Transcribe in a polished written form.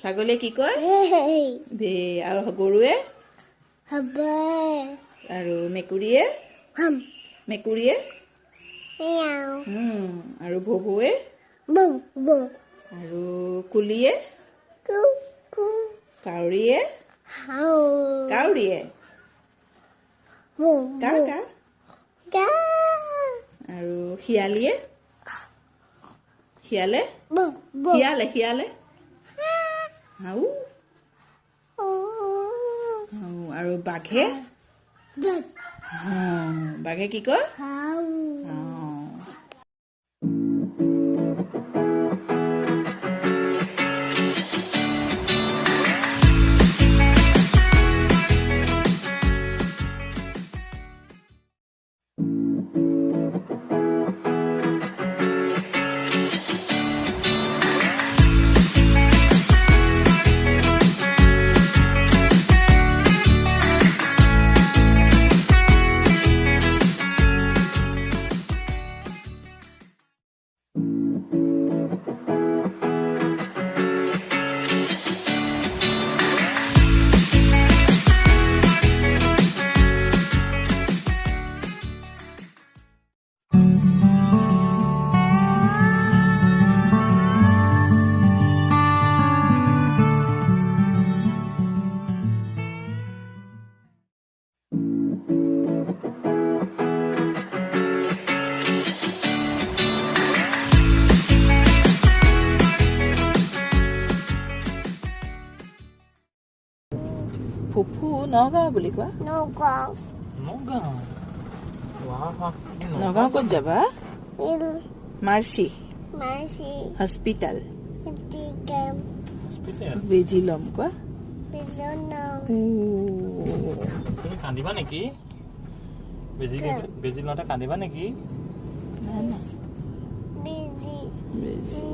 ছাগলীয়ে কি কয় বে আৰু গৰুৱে Haba. আৰু মেকুৰীয়ে Hum. মেকুৰীয়ে Meow. আৰু ভুভুৱে Boom. Boom. আৰু কুলিয়ে Coo. Coo. কাউৰীয়ে How. কাউৰীয়ে Boom. কা কা Ga. আৰু শিয়ালীয়ে শিয়ালে Boom. Boom. শিয়ালে শিয়ালে হাউ আৰু বাঘে Duck. বাঘে কি কয় How. ফুফু নগাঁও বুলি কোৱা No go. নগাঁও নগাঁও ক'ত যাবা Il. Mercy Mercy. Hospital Digam. Hospital বেজি ল'ম কোৱা Bizono. তুমি কান্দিবা নেকি বেজি লওঁতে কান্দিবা নেকি নাই নাই Busy. বেজি